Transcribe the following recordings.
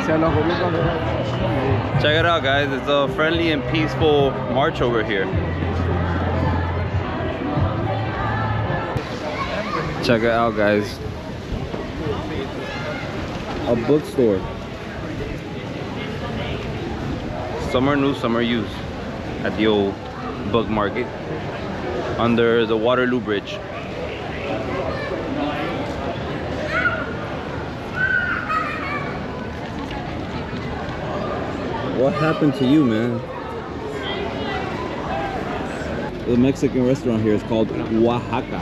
Check it out, guys. It's a friendly and peaceful march over here. Check it out, guys. A bookstore. Some are new, some are used at the old book market under the Waterloo Bridge. What happened to you, man? The Mexican restaurant here is called Oaxaca.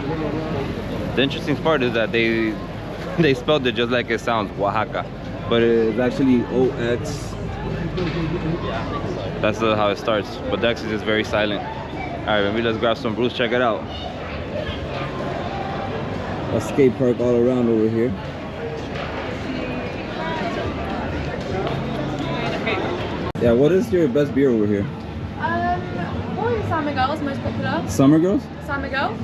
The interesting part is that they spelled it just like it sounds, Oaxaca, but it's actually O-X. That's how it starts, but the X is just very silent. All right, maybe let's grab some brews. Check it out. A skate park all around over here. Yeah, what is your best beer over here? Probably San Miguel is most popular. Summer Girls? San Miguel.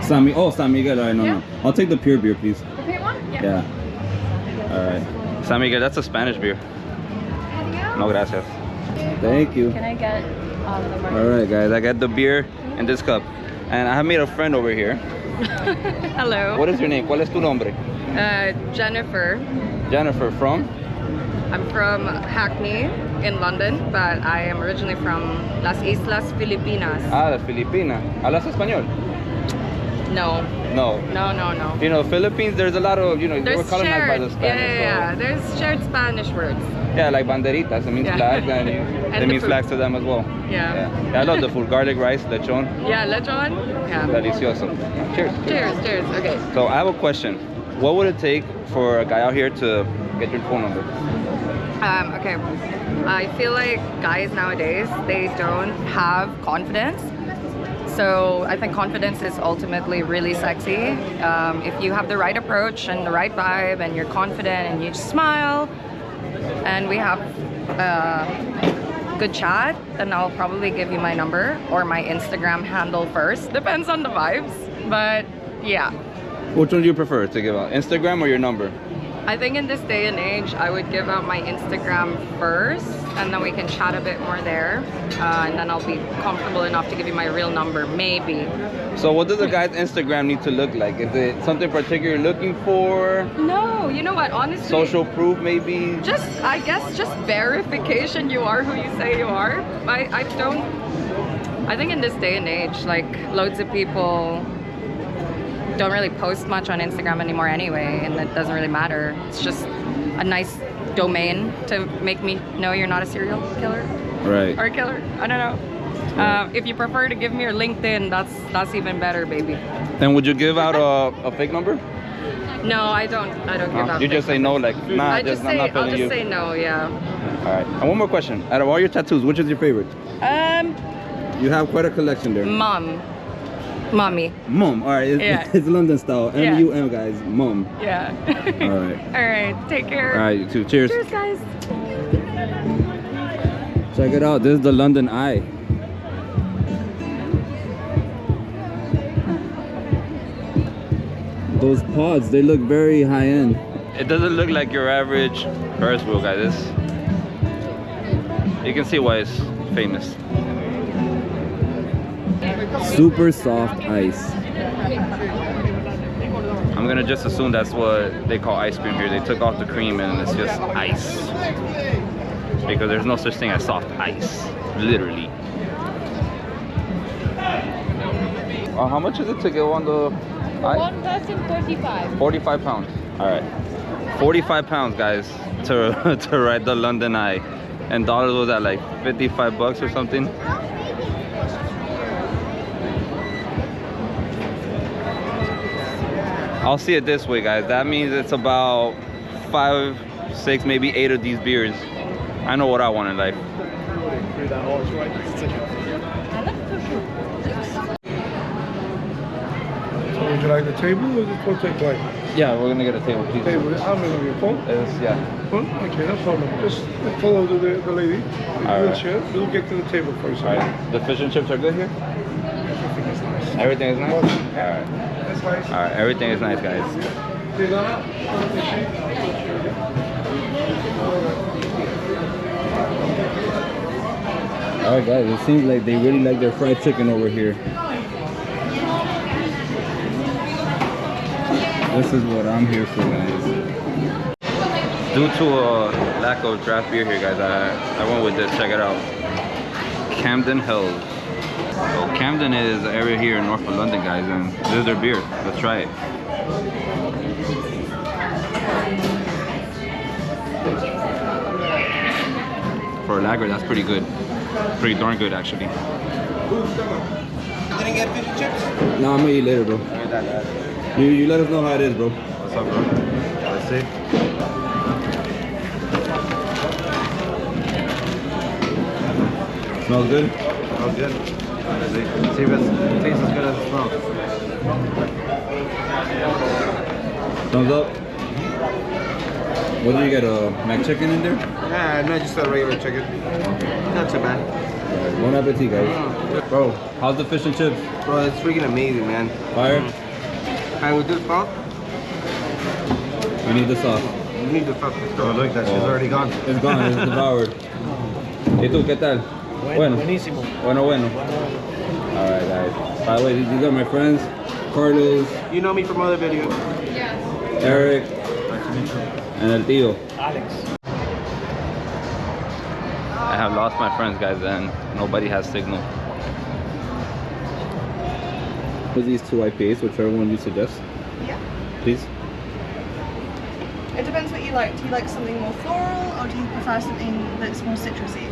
San Miguel. All right, no. I'll take the pure beer, please. The pure one? Yeah. All right. San Miguel, that's a Spanish beer. No, gracias. Thank you. Can I get the margarita? All right, guys, I got the beer in this cup. And I have made a friend over here. Hello. What is your name? ¿Cuál es tu nombre? Jennifer. Jennifer, from? I'm from Hackney in London, but I am originally from Las Islas Filipinas. Ah, las Filipinas. ¿Hablas español? No. No. No. You know, Philippines, there's a lot of, you know, they were colonized by the Spanish. Yeah. There's shared Spanish words. Yeah, like banderitas, it means flags, and it means flags to them as well. Yeah. I love the food. Garlic rice, lechon. Yeah, lechon. Yeah. Delicioso. Cheers. Cheers. Okay. So I have a question. What would it take for a guy out here to get your phone number? Okay. I feel like guys nowadays, they don't have confidence. So I think confidence is ultimately really sexy. If you have the right approach and the right vibe and you're confident and you just smile and we have good chat, then I'll probably give you my number or my Instagram handle first. Depends on the vibes, but yeah. Which one do you prefer to give out? Instagram or your number? I think in this day and age, I would give out my Instagram first, and then we can chat a bit more there. And then I'll be comfortable enough to give you my real number, maybe. So what does a guy's Instagram need to look like? Is it something particular you're looking for? No, you know what, honestly. Social proof, maybe? I guess just verification you are who you say you are. I think in this day and age, like loads of people don't really post much on Instagram anymore anyway, and it doesn't really matter. It's just a nice domain to make me know you're not a serial killer. Right. Or a killer. I don't know. If you prefer to give me your LinkedIn, that's even better, baby. And would you give out a fake number? No, I don't give out. You just say no, like nah. I'll just say no, yeah. All right. And one more question. Out of all your tattoos, which is your favorite? You have quite a collection there. Mommy. Mom. All right. It's London style. M-U-M, guys. Mom. Yeah. All right. All right. Take care. All right. You too. Cheers. Cheers, guys. Check it out. This is the London Eye. Those pods, they look very high end. It doesn't look like your average Ferris wheel, guys. You can see why it's famous. Super soft ice. I'm gonna just assume that's what they call ice cream here. They took off the cream and it's just ice. Because there's no such thing as soft ice, literally. How much is it to go on the ice? One person, 45. 45 pounds. All right. 45 pounds, guys, to ride the London Eye. And dollars was at like 55 bucks or something. I'll see it this way, guys. That means it's about 5, 6, maybe 8 of these beers. I know what I want in life. So would you like the table or the phone take away? Yeah, we're gonna get a table, please. Table, I'm gonna your phone? Yeah. Phone? Okay, no problem. Just follow the lady. All right. We'll get to the table first. All right. The fish and chips are good here? Everything is nice. Everything is nice? All right. That's nice. All right, everything is nice, guys. Alright guys, it seems like they really like their fried chicken over here. This is what I'm here for, guys. Due to a lack of draft beer here, guys, I went with this. Check it out. Camden Hills. So Camden is an area here in north of London, guys, and this is their beer. Let's try it. For a lager, that's pretty good. Pretty darn good, actually. You didn't get fish and chips? No, I'm gonna eat later, bro. You let us know how it is, bro. What's up, bro? Let's see. Smells good? Smells good. See if it tastes as good as it smells. Thumbs up. What do you get? A mac chicken in there? Yeah, no, just a regular chicken. Not too bad. Bon appetit, guys. Bro, how's the fish and chips? Bro, it's freaking amazing, man. Fire? Hi, with this salt, We need the sauce. you need the fucking store. Look, that shit's already gone. It's gone, it's devoured. ¿Y tú, qué tal? Bueno. Buenísimo. Bueno. Alright, guys. By the way, these are my friends. Carlos, You know me from other videos. Eric, and El Tío. Alex. I have lost my friends, guys, and nobody has signal. These two IPAs, whichever one you suggest, Yeah. please. It depends what you like. Do you like something more floral or do you prefer something that's more citrusy?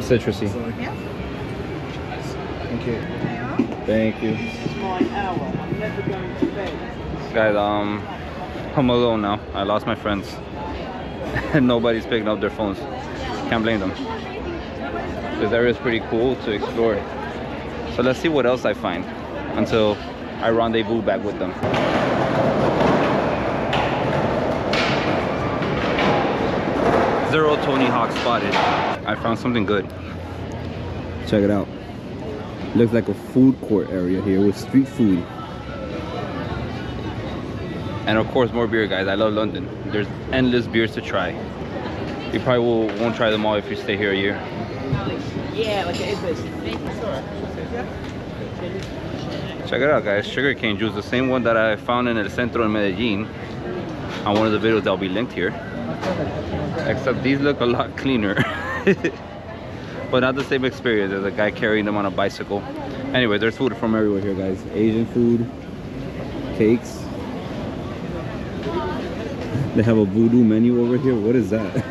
Citrusy. Yeah. Thank you. There you are. Thank you. This is my hour. I'm never going to bed. Guys, I'm alone now. I lost my friends. And nobody's picking up their phones. Can't blame them. This area is pretty cool to explore. So let's see what else I find until I rendezvous back with them. Zero Tony Hawk spotted. I found something good. Check it out. Looks like a food court area here with street food. And of course, more beer, guys. I love London. There's endless beers to try. You probably won't try them all if you stay here a year. Yeah, like it is. Check it out, guys. Sugarcane juice, the same one that I found in El Centro in Medellin on one of the videos that'll be linked here. Except these look a lot cleaner. But not the same experience as a guy carrying them on a bicycle. Anyway, there's food from everywhere here, guys. Asian food, cakes. They have a voodoo menu over here. What is that?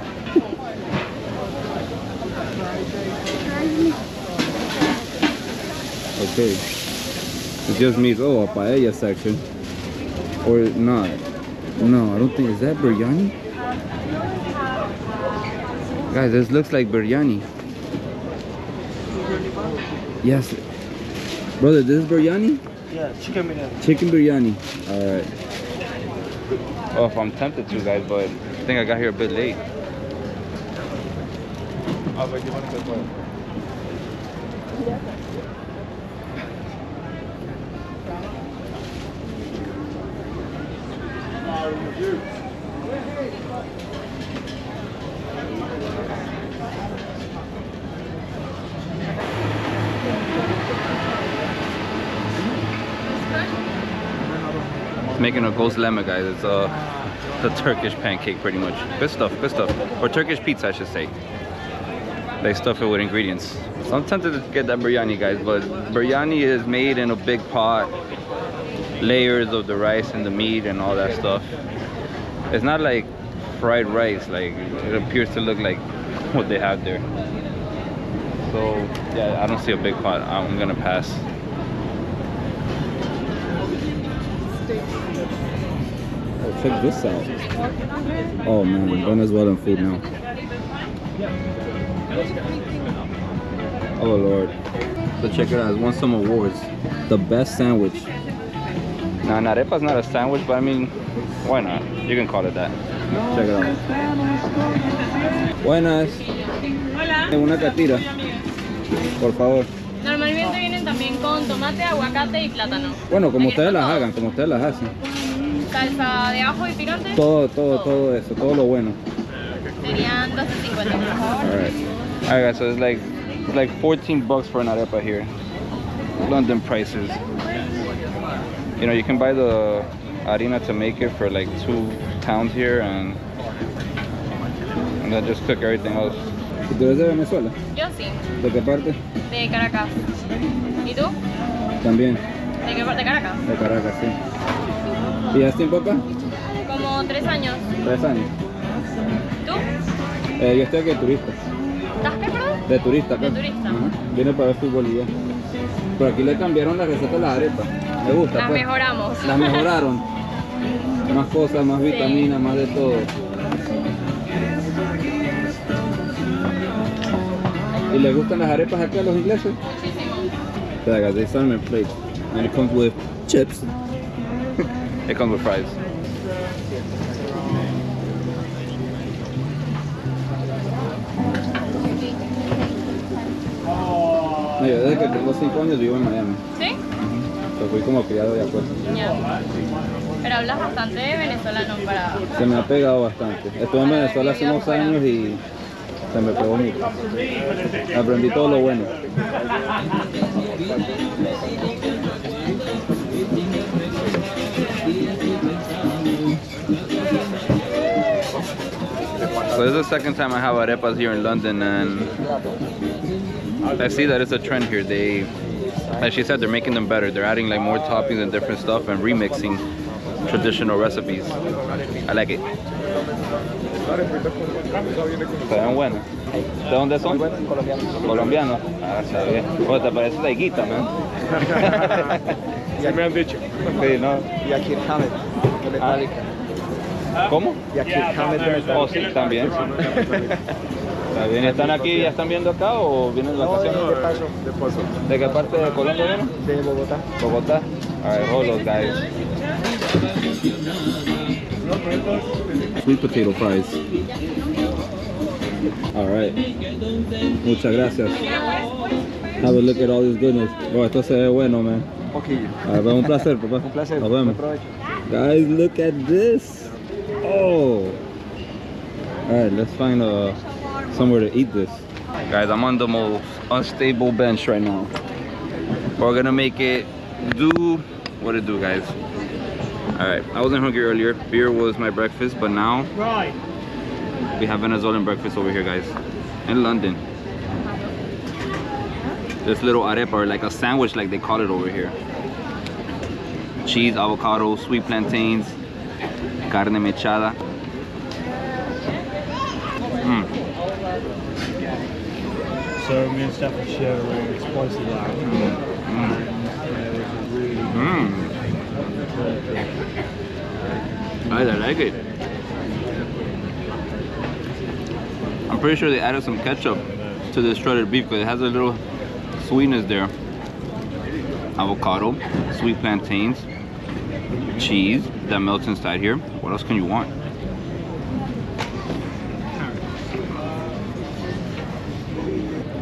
Okay. It just means, oh, a paella section. Or not. No, I don't think, is that biryani? Guys, this looks like biryani. Yes. Brother, this is biryani? Yeah, chicken biryani. Chicken biryani. Alright. Oh, if I'm tempted to, guys, but I think I got here a bit late. Making a ghost lemon, guys. It's the Turkish pancake, pretty much. Good stuff, good stuff. Or Turkish pizza, I should say. They stuff it with ingredients. So I'm tempted to get that biryani, guys, but biryani is made in a big pot, layers of the rice and the meat and all that stuff. It's not like fried rice, like it appears to look like what they have there. So yeah, I don't see a big pot. I'm gonna pass. Oh, check this out. Oh man, Venezuelan food now. Oh Lord. So check it out, it's won some awards. The best sandwich. Now, an arepa's not a sandwich, but I mean, why not? You can call it that. Check it out. Buenas. Hola. Una catira, por favor. Normalmente vienen también con tomate, aguacate y plátano. Bueno, como Aquí ustedes está las todo. hagan, como ustedes las hacen. Salsa de ajo y picante. Todo eso, todo lo bueno. Serían 12.50 por favor. Alright. Alright guys, so it's like 14 bucks for an arepa here. London prices. You know, you can buy the harina to make it for like 2 pounds here, and then just cook everything else. ¿Tú eres de Venezuela? Yo sí, ¿De qué parte? de Caracas. ¿Y tú? También, ¿De qué parte? De Caracas. de Caracas, sí. ¿Y ya tiempo acá? Como 3 años. 3 años. ¿Tú? Yo estoy aquí de turista. ¿Estás qué, perdón? De turista acá. De turista. Ajá. Vine para ver fútbol y ya. Por aquí le cambiaron la receta de las arepas. Me gusta. Las pues. mejoramos. Las mejoraron. Más cosas, más vitaminas, más de todo. ¿Y les gustan las arepas acá a los ingleses? Muchísimo. Yeah, guys, they send me a plate. And it comes with chips. It comes with fries. No, yo desde que tengo 5 años vivo en Miami. ¿Sí? Pues fui como criado de acuerdo. Ya. Pero hablas bastante venezolano para... Se me ha pegado bastante. Estuve en Venezuela hace unos años y se me pegó mucho. Aprendí todo lo bueno. So this is the second time I have arepas here in London, and I see that it's a trend here. They, like she said, they're making them better. They're adding like more toppings and different stuff and remixing traditional recipes. I like it. Están buenos. ¿De dónde son? Colombianos. Ah, está bien. Oh, te parece la higuita, man. Ya me han dicho. Sí, ¿no? Y aquí el Hamed. ¿Cómo? Y aquí el Hamed de metálica. Oh, sí, también. Está bien. ¿Están aquí, ya están viendo acá o vienen de vacaciones? De paso. De paso. ¿De qué parte de Colombia vienen? De Bogotá. Bogotá. Alright, hold those guys. Sweet potato fries. Alright. Muchas gracias. Have a look at all this goodness. Oh, esto se ve bueno, man. Un poquillo. Alright, un placer, papá. Un placer. Nos vemos. Buen provecho. Guys, look at this. Oh. Alright, let's find somewhere to eat this. Guys, I'm on the most unstable bench right now. We're gonna make it do what it do, guys. Alright, I wasn't hungry earlier. Beer was my breakfast, but now we have Venezuelan breakfast over here, guys, in London. This little arepa, or like a sandwich like they call it over here. Cheese, avocado, sweet plantains, carne mechada. So me and Steph share a really spicy lamb. I like it. I'm pretty sure they added some ketchup to the shredded beef because it has a little sweetness there. Avocado, sweet plantains, cheese that melts inside here. What else can you want?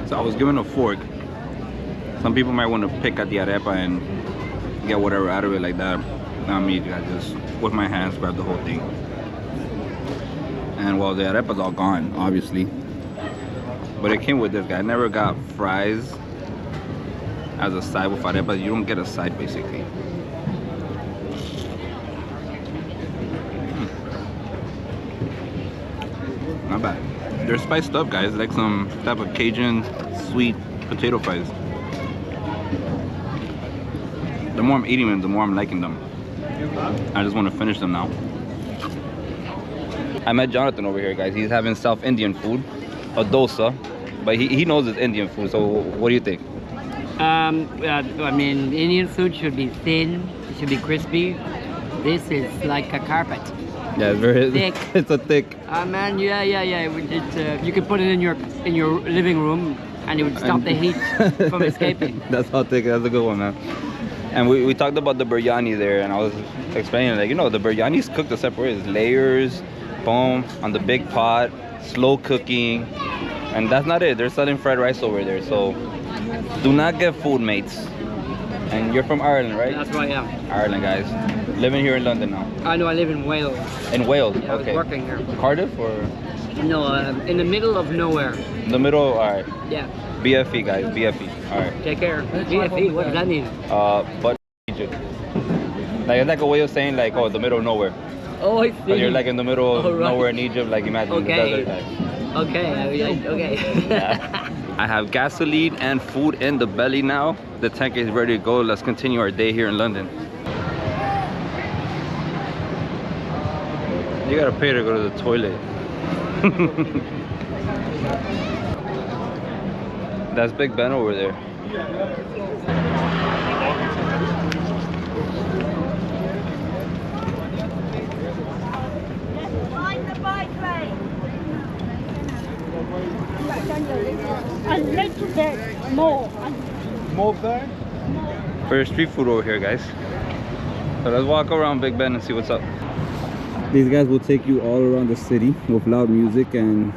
So I was given a fork. Some people might want to pick at the arepa and get whatever out of it like that. Not me, I just with my hands grab the whole thing. And well, the arepa's all gone, obviously. But it came with this guy. I never got fries as a side with arepa. You don't get a side basically. Not bad. They're spiced up, guys, like some type of Cajun sweet potato fries. The more I'm eating them, the more I'm liking them. I just want to finish them now. I met Jonathan over here, guys. He's having South Indian food, a dosa, but he knows it's Indian food. So what do you think? I mean, Indian food should be thin, it should be crispy. This is like a carpet. Yeah, it's very Thick. It's a thick. Man, yeah. You could put it in your living room, and it would stop the heat from escaping. That's how thick. That's a good one, man. And we talked about the biryani there, and I was explaining, like, you know, the biryani's cooked a separate. It's layers, boom, on the big pot, slow cooking, and that's not it. They're selling fried rice over there, so do not get food, mates. And you're from Ireland, right? That's right, yeah. Ireland, guys. Living here in London now. I know I live in Wales. In Wales, Yeah, okay. I was working here. Cardiff or? No, in the middle of nowhere. The middle, alright. Yeah. BFE, guys, BFE. Alright. Take care. BFE, what does that mean? But Egypt. Like, it's like a way of saying, like, oh, the middle of nowhere. Oh, I see. But you're like in the middle of Oh, right. nowhere in Egypt, like imagine Okay. the desert. Like. Okay. I have gasoline and food in the belly now. The tank is ready to go. Let's continue our day here in London. You gotta pay to go to the toilet. That's Big Ben over there. A little bit more. More there? For street food over here, guys. So let's walk around Big Ben and see what's up. These guys will take you all around the city with loud music and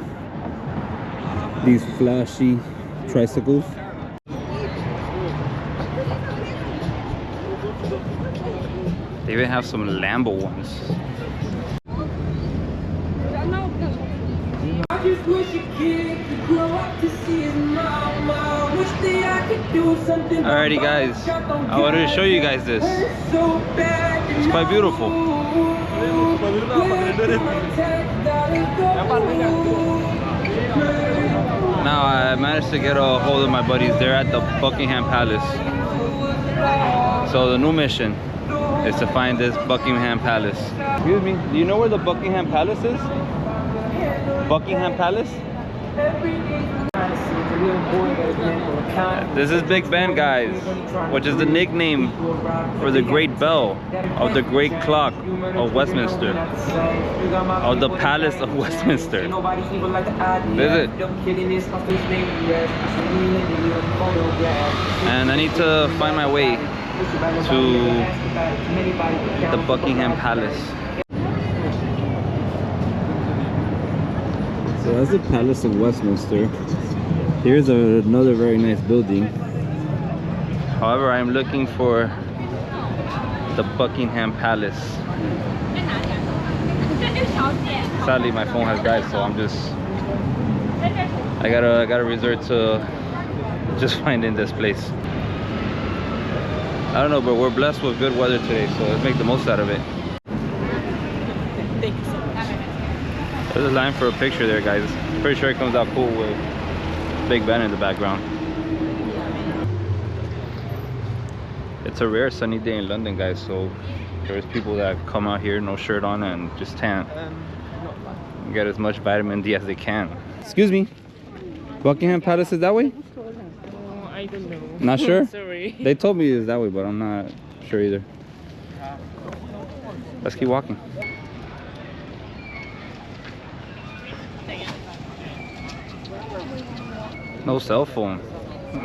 these flashy tricycles. They even have some Lambo ones. I just wish a kid could grow up to see his mama. Wish that I could do something. Alrighty, guys. I wanted to show you guys this. It's quite beautiful. Now I managed to get a hold of my buddies. They're at the Buckingham Palace. So the new mission is to find this Buckingham Palace. Excuse me, do you know where the Buckingham Palace is? Buckingham Palace? This is Big Ben, guys, which is the nickname for the Great Bell of the Great Clock of Westminster, of the Palace of Westminster. Visit. And I need to find my way to the Buckingham Palace. So that's the Palace of Westminster. Here's another very nice building. However, I'm looking for the Buckingham Palace. Sadly, my phone has died, so I gotta resort to just finding this place. I don't know, but we're blessed with good weather today, so let's make the most out of it. There's a line for a picture there, guys. Pretty sure it comes out cool with Big Ben in the background. It's a rare sunny day in London, guys, so there's people that come out here no shirt on and just tan. Get as much vitamin D as they can. Excuse me, Buckingham Palace is that way? I don't know. Not sure? Sorry. They told me it's that way, but I'm not sure either. Let's keep walking. No cell phone.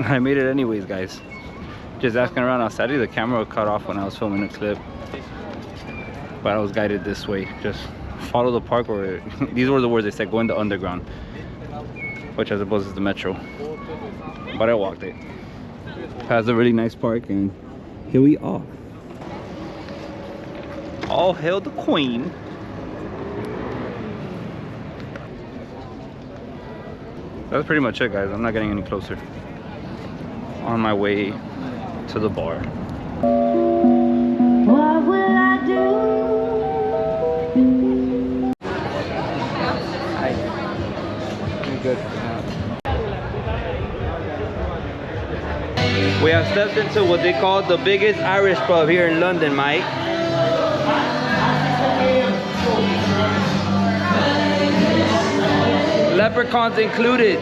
I made it anyways, guys. Just asking around outside. The camera cut off when I was filming a clip, but I was guided this way. Just follow the park, or these were the words they said, go in the underground, which I suppose is the metro, but I walked it. Has a really nice park, and here we are. All hail the Queen. That's pretty much it, guys. I'm not getting any closer. On my way to the bar. What will I do? Good. We have stepped into what they call the biggest Irish pub here in London, Mike. Leprechauns included.